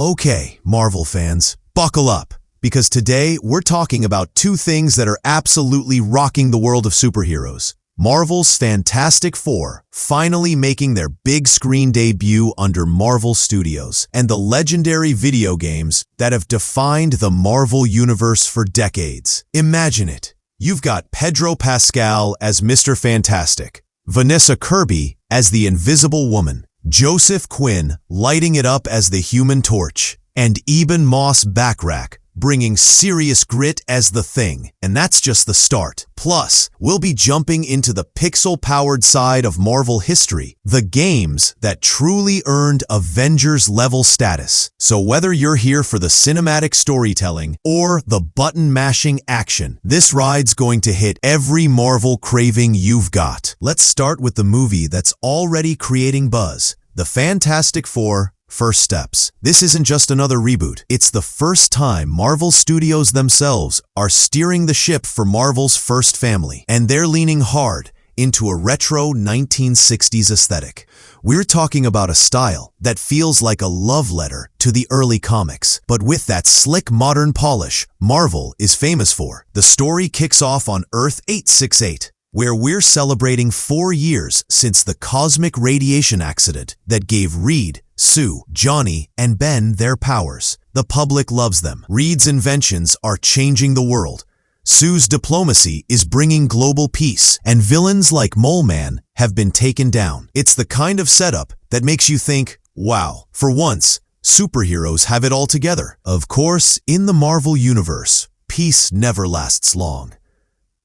Okay, Marvel fans, buckle up, because today we're talking about two things that are absolutely rocking the world of superheroes. Marvel's Fantastic Four finally making their big screen debut under Marvel Studios, and the legendary video games that have defined the Marvel Universe for decades. Imagine it. You've got Pedro Pascal as Mr. Fantastic, Vanessa Kirby as the Invisible Woman, Joseph Quinn lighting it up as the Human Torch, and Eben Moss-Backrack bringing serious grit as the Thing. And that's just the start. Plus, we'll be jumping into the pixel-powered side of Marvel history, the games that truly earned Avengers-level status. So whether you're here for the cinematic storytelling or the button-mashing action, this ride's going to hit every Marvel craving you've got. Let's start with the movie that's already creating buzz, The Fantastic Four: First Steps. This isn't just another reboot. It's the first time Marvel Studios themselves are steering the ship for Marvel's first family, and they're leaning hard into a retro 1960s aesthetic. We're talking about a style that feels like a love letter to the early comics, but with that slick modern polish Marvel is famous for. The story kicks off on Earth 868, where we're celebrating 4 years since the cosmic radiation accident that gave Reed, Sue, Johnny, and Ben their powers. The public loves them. Reed's inventions are changing the world. Sue's diplomacy is bringing global peace, and villains like Mole Man have been taken down. It's the kind of setup that makes you think, wow, for once, superheroes have it all together. Of course, in the Marvel Universe, peace never lasts long.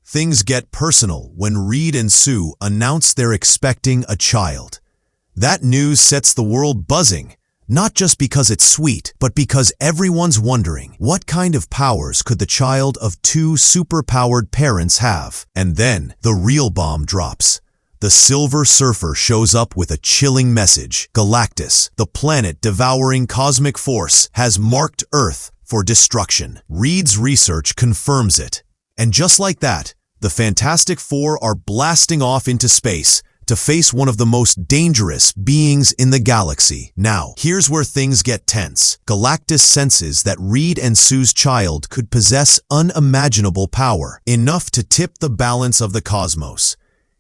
Things get personal when Reed and Sue announce they're expecting a child. That news sets the world buzzing, not just because it's sweet, but because everyone's wondering, what kind of powers could the child of two superpowered parents have? And then the real bomb drops. The Silver Surfer shows up with a chilling message. Galactus, the planet-devouring cosmic force, has marked Earth for destruction. Reed's research confirms it. And just like that, the Fantastic Four are blasting off into space to face one of the most dangerous beings in the galaxy. Now, here's where things get tense. Galactus senses that Reed and Sue's child could possess unimaginable power, enough to tip the balance of the cosmos.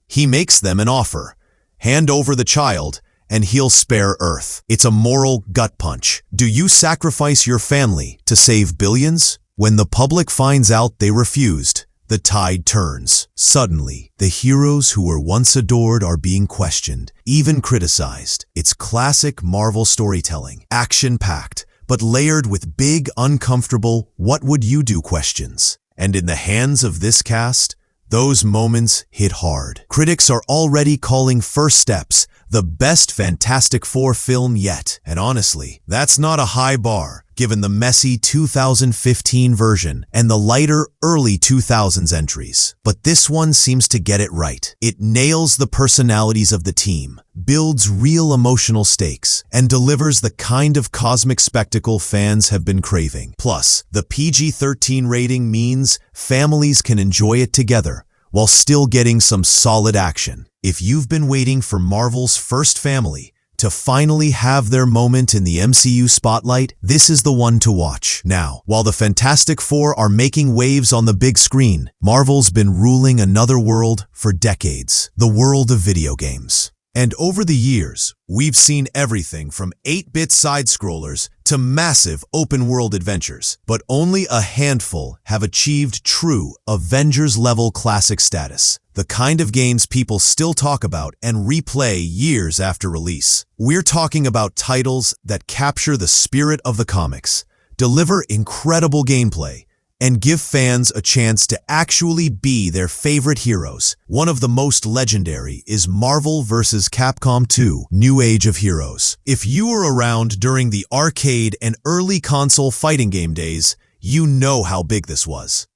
He makes them an offer. Hand over the child, and he'll spare Earth. It's a moral gut punch. Do you sacrifice your family to save billions? When the public finds out they refused, the tide turns. Suddenly, the heroes who were once adored are being questioned, even criticized. It's classic Marvel storytelling, action-packed, but layered with big, uncomfortable, what-would-you-do questions. And in the hands of this cast, those moments hit hard. Critics are already calling First Steps the best Fantastic Four film yet. And honestly, that's not a high bar, given the messy 2015 version and the lighter early 2000s entries. But this one seems to get it right. It nails the personalities of the team, builds real emotional stakes, and delivers the kind of cosmic spectacle fans have been craving. Plus, the PG-13 rating means families can enjoy it together while still getting some solid action. If you've been waiting for Marvel's first family to finally have their moment in the MCU spotlight, this is the one to watch. Now, while the Fantastic Four are making waves on the big screen, Marvel's been ruling another world for decades, the world of video games. And over the years, we've seen everything from 8-bit side-scrollers to massive open-world adventures, but only a handful have achieved true Avengers-level classic status, the kind of games people still talk about and replay years after release. We're talking about titles that capture the spirit of the comics, deliver incredible gameplay, and give fans a chance to actually be their favorite heroes. One of the most legendary is Marvel vs. Capcom 2: New Age of Heroes. If you were around during the arcade and early console fighting game days, you know how big this was.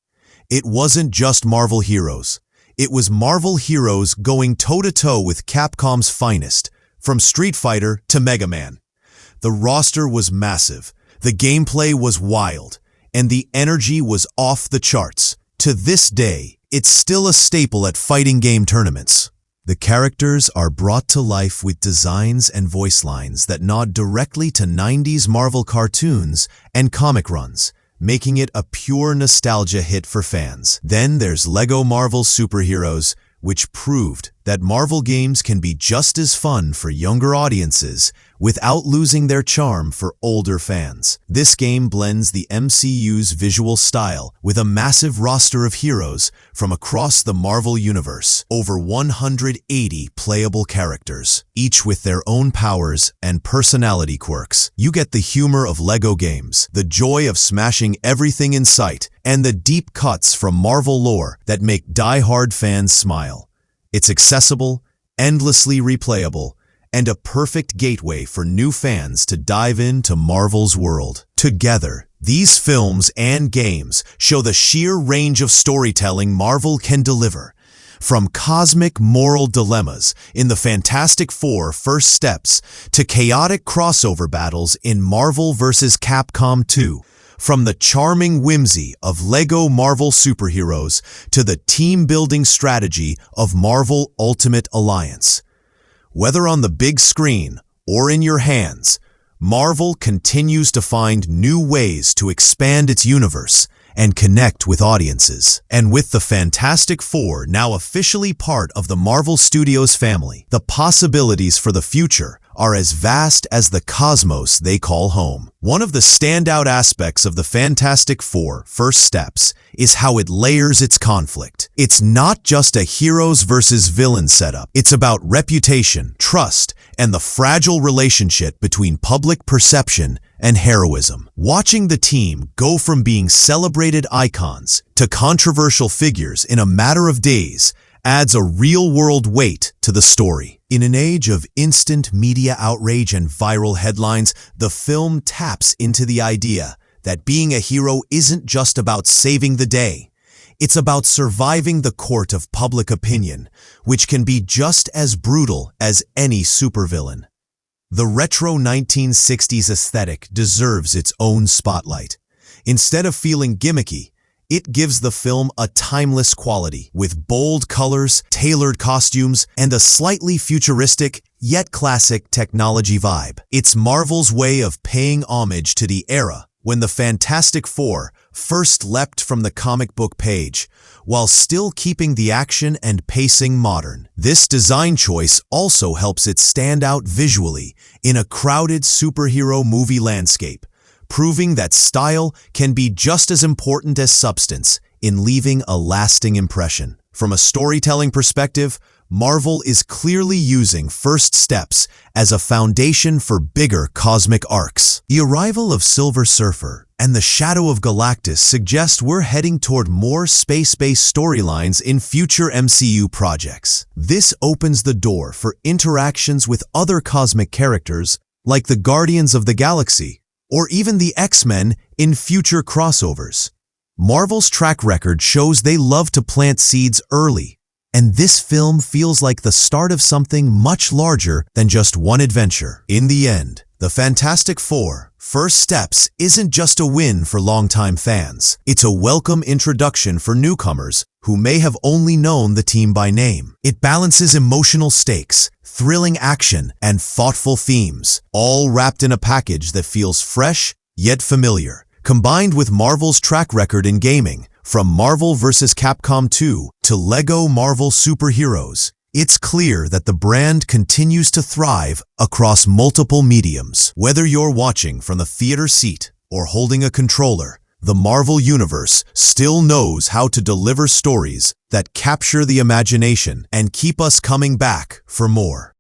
It wasn't just Marvel heroes. It was Marvel heroes going toe-to-toe with Capcom's finest, from Street Fighter to Mega Man. The roster was massive, the gameplay was wild, and the energy was off the charts. To this day, it's still a staple at fighting game tournaments. The characters are brought to life with designs and voice lines that nod directly to 90s Marvel cartoons and comic runs, making it a pure nostalgia hit for fans. Then there's LEGO Marvel Superheroes, which proved that Marvel games can be just as fun for younger audiences without losing their charm for older fans. This game blends the MCU's visual style with a massive roster of heroes from across the Marvel universe, over 180 playable characters, each with their own powers and personality quirks. You get the humor of LEGO games, the joy of smashing everything in sight, and the deep cuts from Marvel lore that make die-hard fans smile. It's accessible, endlessly replayable, and a perfect gateway for new fans to dive into Marvel's world. Together, these films and games show the sheer range of storytelling Marvel can deliver. From cosmic moral dilemmas in the Fantastic Four First Steps to chaotic crossover battles in Marvel vs. Capcom 2. From the charming whimsy of LEGO Marvel Superheroes to the team-building strategy of Marvel Ultimate Alliance. Whether on the big screen or in your hands, Marvel continues to find new ways to expand its universe and connect with audiences. And with the Fantastic Four now officially part of the Marvel Studios family, the possibilities for the future are as vast as the cosmos they call home. One of the standout aspects of the Fantastic Four First Steps is how it layers its conflict. It's not just a heroes versus villains setup. It's about reputation, trust, and the fragile relationship between public perception and heroism. Watching the team go from being celebrated icons to controversial figures in a matter of days adds a real-world weight to the story. In an age of instant media outrage and viral headlines, the film taps into the idea that being a hero isn't just about saving the day. It's about surviving the court of public opinion, which can be just as brutal as any supervillain. The retro 1960s aesthetic deserves its own spotlight. Instead of feeling gimmicky, it gives the film a timeless quality, with bold colors, tailored costumes, and a slightly futuristic, yet classic technology vibe. It's Marvel's way of paying homage to the era when the Fantastic Four first leapt from the comic book page, while still keeping the action and pacing modern. This design choice also helps it stand out visually in a crowded superhero movie landscape, proving that style can be just as important as substance in leaving a lasting impression. From a storytelling perspective, Marvel is clearly using First Steps as a foundation for bigger cosmic arcs. The arrival of Silver Surfer and the Shadow of Galactus suggest we're heading toward more space-based storylines in future MCU projects. This opens the door for interactions with other cosmic characters like the Guardians of the Galaxy, or even the X-Men in future crossovers. Marvel's track record shows they love to plant seeds early, and this film feels like the start of something much larger than just one adventure. In the end, the Fantastic Four First Steps isn't just a win for longtime fans. It's a welcome introduction for newcomers who may have only known the team by name. It balances emotional stakes, thrilling action, and thoughtful themes, all wrapped in a package that feels fresh yet familiar. Combined with Marvel's track record in gaming, from Marvel vs. Capcom 2 to LEGO Marvel Superheroes, it's clear that the brand continues to thrive across multiple mediums. Whether you're watching from the theater seat or holding a controller, the Marvel Universe still knows how to deliver stories that capture the imagination and keep us coming back for more.